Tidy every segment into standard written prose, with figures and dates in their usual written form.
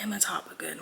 and the top look good.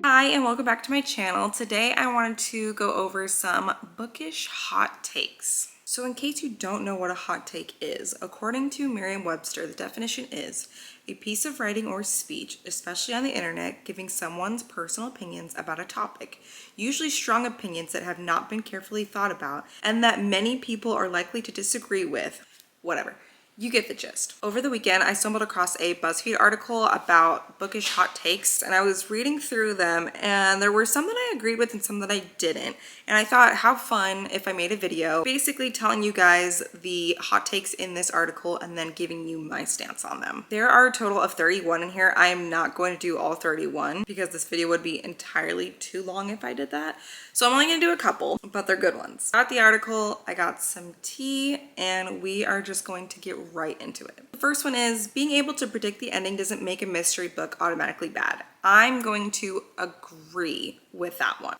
Hi, and welcome back to my channel. Today I wanted to go over some bookish hot takes. So in case you don't know what a hot take is, according to Merriam-Webster, the definition is a piece of writing or speech, especially on the internet, giving someone's personal opinions about a topic, usually strong opinions that have not been carefully thought about and that many people are likely to disagree with. Whatever. You get the gist. Over the weekend, I stumbled across a BuzzFeed article about bookish hot takes, and I was reading through them, and there were some that I agreed with and some that I didn't. And I thought, how fun if I made a video basically telling you guys the hot takes in this article and then giving you my stance on them. There are a total of 31 in here. I am not going to do all 31 because this video would be entirely too long if I did that. So I'm only gonna do a couple, but they're good ones. I got the article, I got some tea, and we are just going to get right into it. The first one is, being able to predict the ending doesn't make a mystery book automatically bad. I'm going to agree with that one.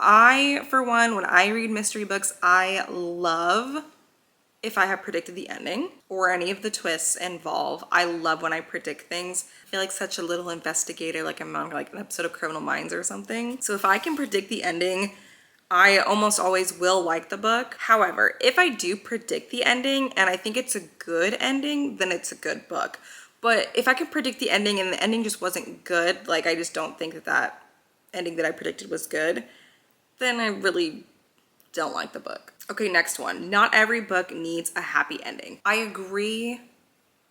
For one, when I read mystery books, I love if I have predicted the ending or any of the twists involved. I love when I predict things. I feel like such a little investigator, like I'm on like an episode of Criminal Minds or something. So if I can predict the ending, I almost always will like the book. However, if I do predict the ending and I think it's a good ending, then it's a good book. But if I can predict the ending and the ending just wasn't good, like I just don't think that that ending that I predicted was good, then I really don't like the book. Okay, next one. Not every book needs a happy ending. I agree,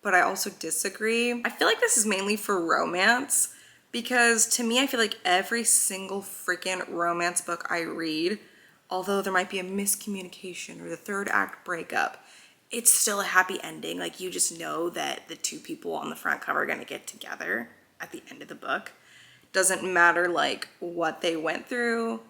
but I also disagree. I feel like this is mainly for romance, because to me, I feel like every single freaking romance book I read, although there might be a miscommunication or the third act breakup, it's still a happy ending. Like, you just know that the two people on the front cover are gonna get together at the end of the book. Doesn't matter like what they went through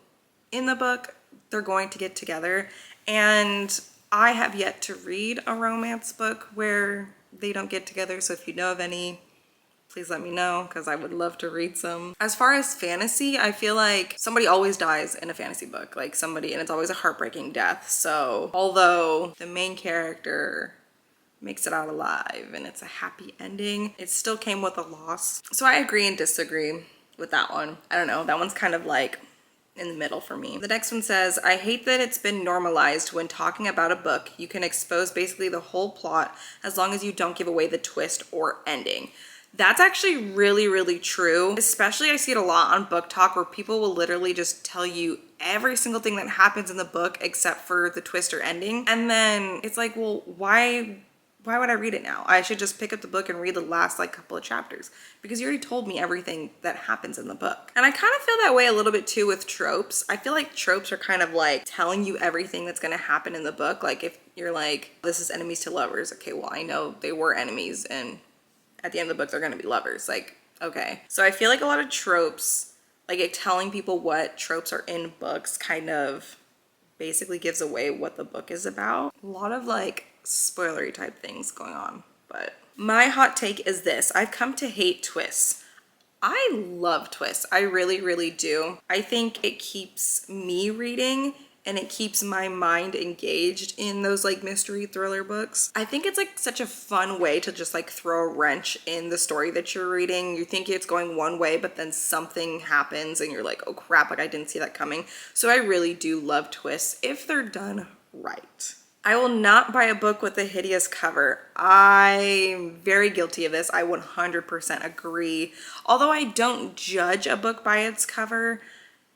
in the book, they're going to get together. And I have yet to read a romance book where they don't get together. So if you know of any, please let me know, because I would love to read some. As far as fantasy, I feel like somebody always dies in a fantasy book, like somebody, and it's always a heartbreaking death. So although the main character makes it out alive and it's a happy ending, it still came with a loss. So I agree and disagree with that one. I don't know, that one's kind of like in the middle for me. The next one says, I hate that it's been normalized when talking about a book, you can expose basically the whole plot as long as you don't give away the twist or ending. That's actually really, really true. Especially I see it a lot on Book Talk where people will literally just tell you every single thing that happens in the book except for the twist or ending. And then it's like, well, why would I read it now? I should just pick up the book and read the last like couple of chapters because you already told me everything that happens in the book. And I kind of feel that way a little bit too with tropes. I feel like tropes are kind of like telling you everything that's going to happen in the book. Like if you're like, this is enemies to lovers. Okay, well, I know they were enemies and at the end of the book, they're going to be lovers. Like, okay. So I feel like a lot of tropes, like telling people what tropes are in books kind of basically gives away what the book is about. A lot of like spoilery type things going on. But my hot take is this. I've come to hate twists. I love twists. I really, really do. I think it keeps me reading and it keeps my mind engaged in those like mystery thriller books. I think it's like such a fun way to just like throw a wrench in the story that you're reading. You think it's going one way, but then something happens and you're like, oh crap, like I didn't see that coming. So I really do love twists if they're done right. I will not buy a book with a hideous cover. I'm very guilty of this. I 100% agree. Although I don't judge a book by its cover,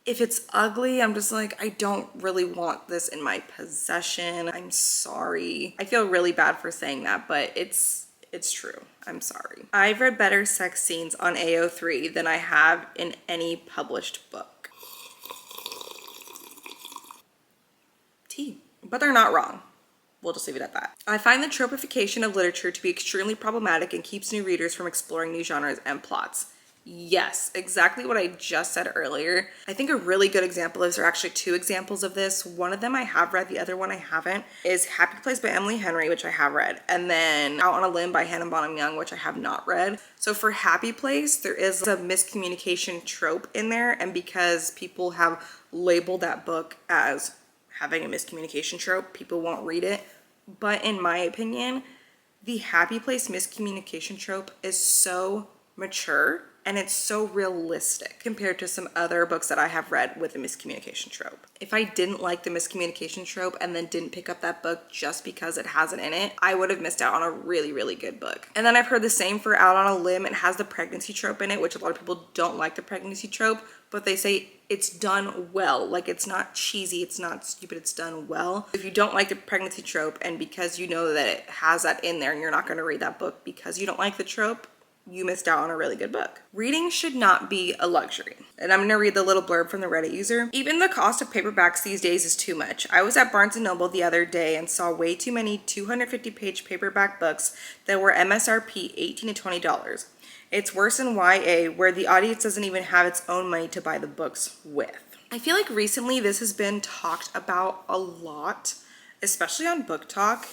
if it's ugly, I'm just like, I don't really want this in my possession. I'm sorry. I feel really bad for saying that, but it's true. I'm sorry. I've read better sex scenes on AO3 than I have in any published book. Tea. But they're not wrong. We'll just leave it at that. I find the tropification of literature to be extremely problematic and keeps new readers from exploring new genres and plots. Yes, exactly what I just said earlier. I think a really good example is, there are actually two examples of this. One of them I have read, the other one I haven't, is Happy Place by Emily Henry, which I have read, and then Out on a Limb by Hannah Bonham Young, which I have not read. So for Happy Place, there is a miscommunication trope in there, and because people have labeled that book as having a miscommunication trope, people won't read it. But in my opinion, The happy place miscommunication trope is so mature and it's so realistic compared to some other books that I have read with a miscommunication trope. If I didn't like the miscommunication trope and then didn't pick up that book just because it has it in it, I would have missed out on a really, really good book. And then I've heard the same for Out on a Limb. It has the pregnancy trope in it, which a lot of people don't like the pregnancy trope, but they say it's done well. Like, it's not cheesy, it's not stupid, it's done well. If you don't like the pregnancy trope, and because you know that it has that in there and you're not going to read that book because you don't like the trope, you missed out on a really good book. Reading should not be a luxury. And I'm going to read the little blurb from the Reddit user. Even the cost of paperbacks these days is too much. I was at Barnes & Noble the other day and saw way too many 250-page paperback books that were MSRP $18 to $20. It's worse in YA, where the audience doesn't even have its own money to buy the books with. I feel like recently this has been talked about a lot, especially on Book Talk.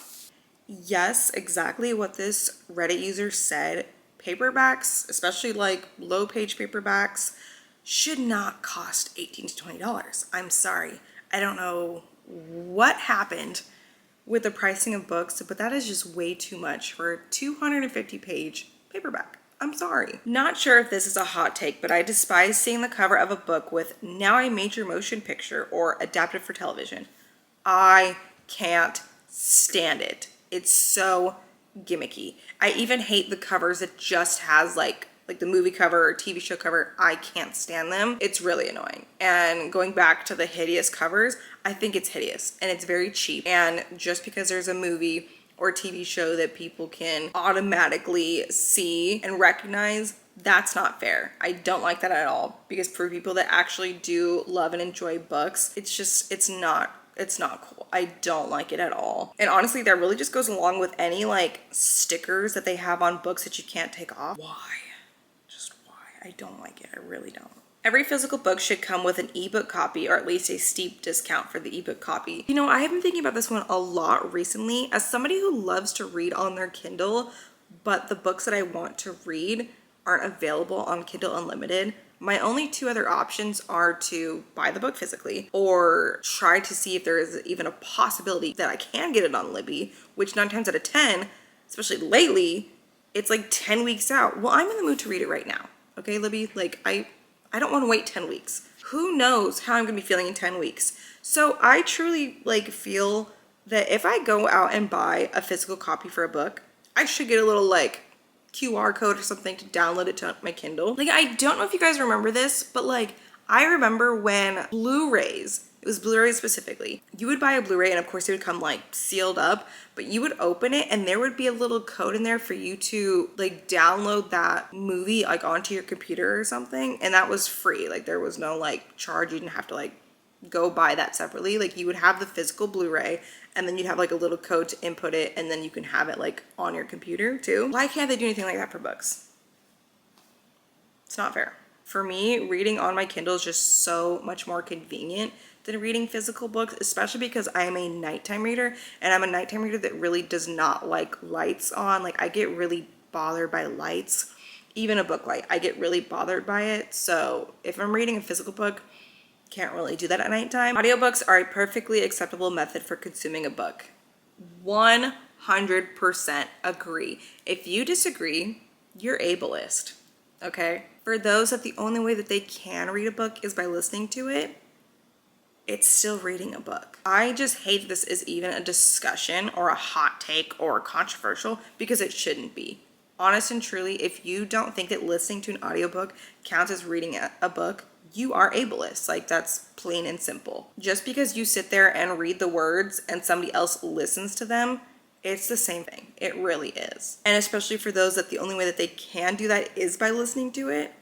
Yes, exactly what this Reddit user said. Paperbacks, especially like low page paperbacks, should not cost $18 to $20. I'm sorry. I don't know what happened with the pricing of books, but that is just way too much for a 250-page paperback. I'm sorry. Not sure if this is a hot take, but I despise seeing the cover of a book with "now a major motion picture" or "adapted for television." I can't stand it. It's so gimmicky. I even hate the covers that just has like the movie cover or TV show cover. I can't stand them. It's really annoying. And going back to the hideous covers, I think it's hideous and it's very cheap. And just because there's a movie or TV show that people can automatically see and recognize, that's not fair. I don't like that at all, because for people that actually do love and enjoy books, it's not cool. I don't like it at all. And honestly, that really just goes along with any like stickers that they have on books that you can't take off. Why? Just why? I don't like it. I really don't. Every physical book should come with an ebook copy, or at least a steep discount for the ebook copy. You know, I have been thinking about this one a lot recently. As somebody who loves to read on their Kindle, but the books that I want to read aren't available on Kindle Unlimited, my only two other options are to buy the book physically or try to see if there is even a possibility that I can get it on Libby, which 9 times out of 10, especially lately, it's like 10 weeks out. Well, I'm in the mood to read it right now. Okay, Libby? Like, I don't want to wait 10 weeks. Who knows how I'm going to be feeling in 10 weeks? So I truly like feel that if I go out and buy a physical copy for a book, I should get a little like QR code or something to download it to my Kindle. Like, I don't know if you guys remember this, but like, I remember when Blu-rays, it was Blu-rays specifically, you would buy a Blu-ray and of course it would come like sealed up, but you would open it and there would be a little code in there for you to like download that movie like onto your computer or something, and that was free. Like, there was no like charge. You didn't have to like go buy that separately. Like, you would have the physical Blu-ray and then you'd have like a little code to input it, and then you can have it like on your computer too. Why can't they do anything like that for books? It's not fair. For me, reading on my Kindle is just so much more convenient than reading physical books, especially because I am a nighttime reader, and I'm a nighttime reader that really does not like lights on. Like, I get really bothered by lights. Even a book light, I get really bothered by it. So if I'm reading a physical book, can't really do that at nighttime. Audiobooks are a perfectly acceptable method for consuming a book. 100% agree. If you disagree, you're ableist, okay? For those that the only way that they can read a book is by listening to it, it's still reading a book. I just hate this is even a discussion or a hot take or controversial, because it shouldn't be. Honest and truly, if you don't think that listening to an audiobook counts as reading a book, you are ableist. Like, that's plain and simple. Just because you sit there and read the words and somebody else listens to them, it's the same thing. It really is. And especially for those that the only way that they can do that is by listening to it,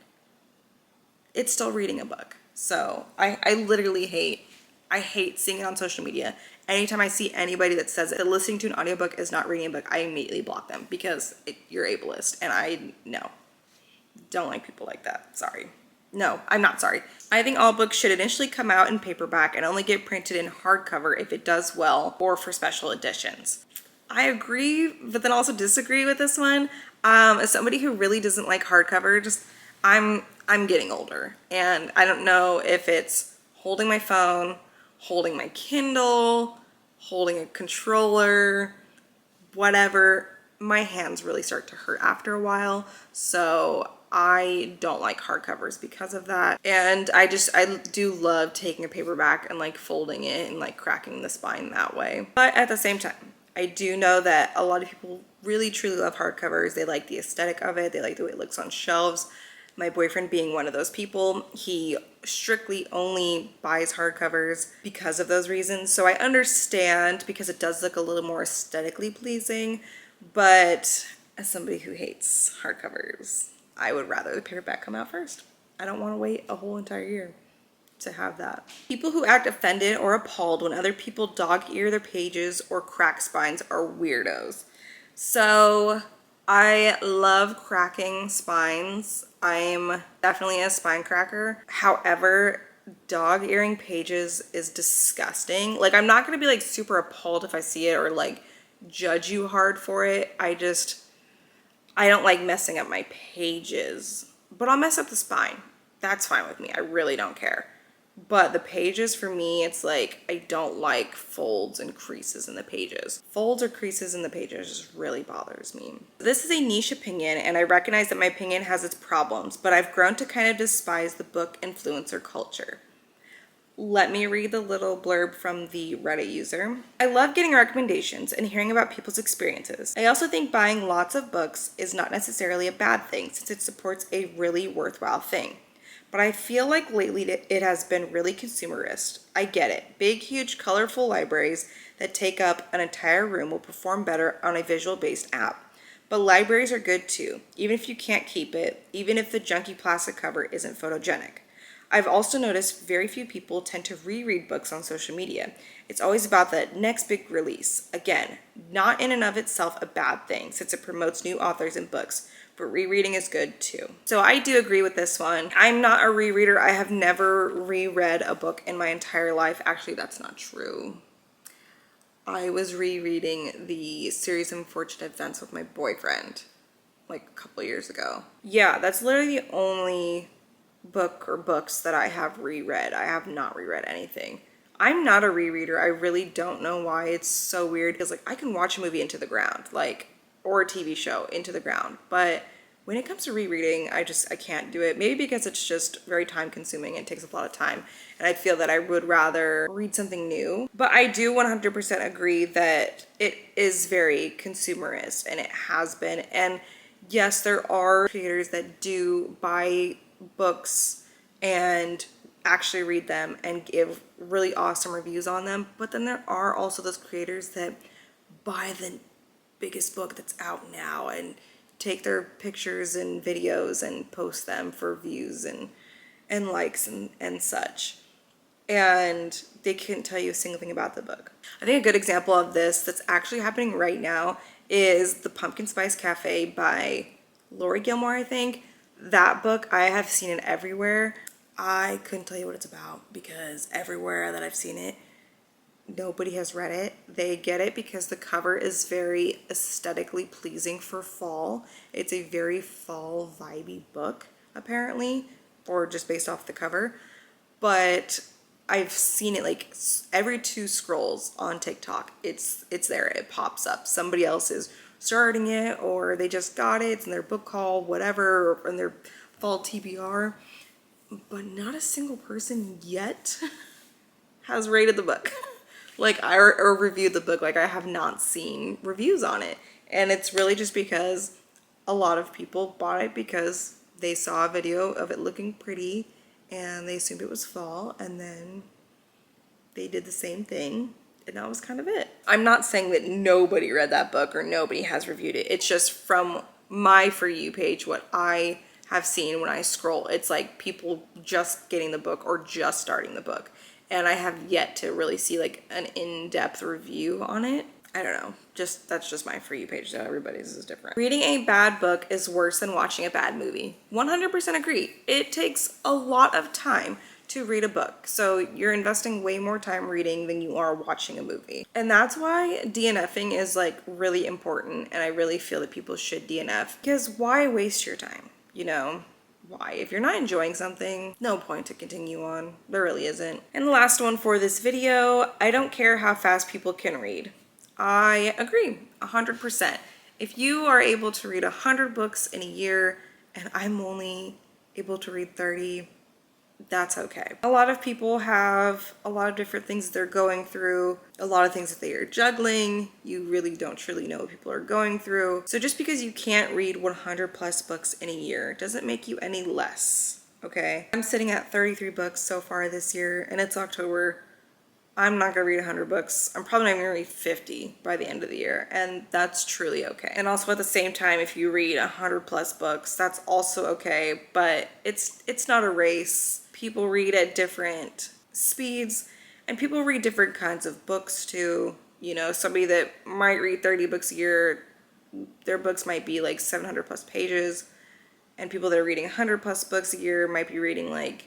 it's still reading a book. So I literally hate seeing it on social media. Anytime I see anybody that says that listening to an audiobook is not reading a book, I immediately block them, because you're ableist, and don't like people like that. Sorry. No, I'm not sorry. I think all books should initially come out in paperback and only get printed in hardcover if it does well, or for special editions. I agree, but then also disagree with this one. As somebody who really doesn't like hardcover, I'm getting older, and I don't know if it's holding my phone, holding my Kindle, holding a controller, whatever. my hands really start to hurt after a while. So I don't like hardcovers because of that. And I do love taking a paperback and like folding it and like cracking the spine that way. But at the same time, I do know that a lot of people really truly love hardcovers. They like the aesthetic of it. They like the way it looks on shelves. My boyfriend being one of those people, he strictly only buys hardcovers because of those reasons. So I understand, because it does look a little more aesthetically pleasing, but as somebody who hates hardcovers, I would rather the paperback come out first. I don't want to wait a whole entire year to have that. People who act offended or appalled when other people dog-ear their pages or crack spines are weirdos. So I love cracking spines. I'm definitely a spine cracker. However, dog-earing pages is disgusting. Like, I'm not gonna be like super appalled if I see it or like judge you hard for it. I don't like messing up my pages, but I'll mess up the spine. That's fine with me. I really don't care. But the pages, for me, it's like, I don't like folds and creases in the pages. Folds or creases in the pages just really bothers me. This is a niche opinion, and I recognize that my opinion has its problems, but I've grown to kind of despise the book influencer culture. Let me read the little blurb from the Reddit user. I love getting recommendations and hearing about people's experiences. I also think buying lots of books is not necessarily a bad thing, since it supports a really worthwhile thing. But I feel like lately it has been really consumerist. I get it. Big, huge, colorful libraries that take up an entire room will perform better on a visual-based app. But libraries are good too, even if you can't keep it, even if the junky plastic cover isn't photogenic. I've also noticed very few people tend to reread books on social media. It's always about the next big release. Again, not in and of itself a bad thing, since it promotes new authors and books, but rereading is good too. So I do agree with this one. I'm not a rereader. I have never reread a book in my entire life. Actually, that's not true. I was rereading the series Unfortunate Events with my boyfriend like a couple years ago. Yeah, that's literally the only book or books that I have reread. I have not reread anything. I'm not a rereader. I really don't know why. It's so weird because like I can watch a movie into the ground, like, or a TV show into the ground, but when it comes to rereading, I can't do it. Maybe because it's just very time consuming and takes a lot of time, and I feel that I would rather read something new. But I do 100% agree that it is very consumerist, and it has been. And yes, there are creators that do buy books and actually read them and give really awesome reviews on them, but then there are also those creators that buy the biggest book that's out now and take their pictures and videos and post them for views and likes and such, and they couldn't tell you a single thing about the book. I think a good example of this that's actually happening right now is The Pumpkin Spice Cafe by Lori Gilmore, I think. That book, I have seen it everywhere. I couldn't tell you what it's about because everywhere that I've seen it, nobody has read it. They get it because the cover is very aesthetically pleasing for fall. It's a very fall vibey book, apparently, or just based off the cover. But I've seen it like every 2 scrolls on TikTok. It's there. It pops up. Somebody else is starting it, or they just got it. It's in their book haul, whatever, or in their fall TBR. But not a single person yet has rated the book. Like, or reviewed the book. Like, I have not seen reviews on it. And it's really just because a lot of people bought it because they saw a video of it looking pretty and they assumed it was fall, and then they did the same thing, and that was kind of it. I'm not saying that nobody read that book or nobody has reviewed it. It's just from my For You page, what I have seen when I scroll. It's like people just getting the book or just starting the book. And I have yet to really see like an in-depth review on it. I don't know, that's just my For You page, so everybody's is different. Reading a bad book is worse than watching a bad movie. 100% agree. It takes a lot of time to read a book, so you're investing way more time reading than you are watching a movie. And that's why DNFing is like really important, and I really feel that people should DNF, because why waste your time, you know? Why? If you're not enjoying something, no point to continue on. There really isn't. And the last one for this video, I don't care how fast people can read. I agree, 100%. If you are able to read 100 books in a year and I'm only able to read 30, that's okay. A lot of people have a lot of different things that they're going through, a lot of things that they are juggling. You really don't truly know what people are going through. So just because you can't read 100 plus books in a year doesn't make you any less, okay? I'm sitting at 33 books so far this year, and it's October. I'm not gonna read 100 books. I'm probably not gonna read 50 by the end of the year, and that's truly okay. And also at the same time, if you read 100 plus books, that's also okay, but it's not a race. People read at different speeds, and people read different kinds of books too. You know, somebody that might read 30 books a year, their books might be like 700 plus pages, and people that are reading 100 plus books a year might be reading like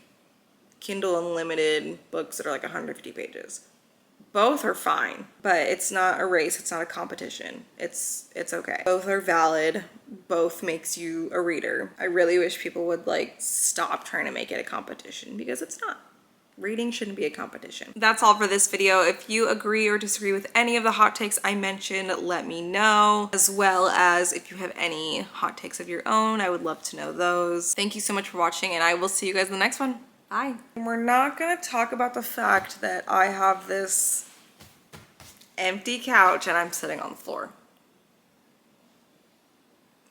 Kindle Unlimited books that are like 150 pages. Both are fine, but it's not a race, it's not a competition. It's okay. Both are valid. Both makes you a reader. I really wish people would like stop trying to make it a competition, because it's not. Reading shouldn't be a competition. That's all for this video. If you agree or disagree with any of the hot takes I mentioned, let me know. As well as if you have any hot takes of your own, I would love to know those. Thank you so much for watching, and I will see you guys in the next one. Bye. We're not gonna talk about the fact that I have this empty couch and I'm sitting on the floor.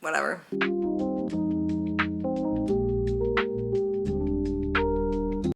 Whatever.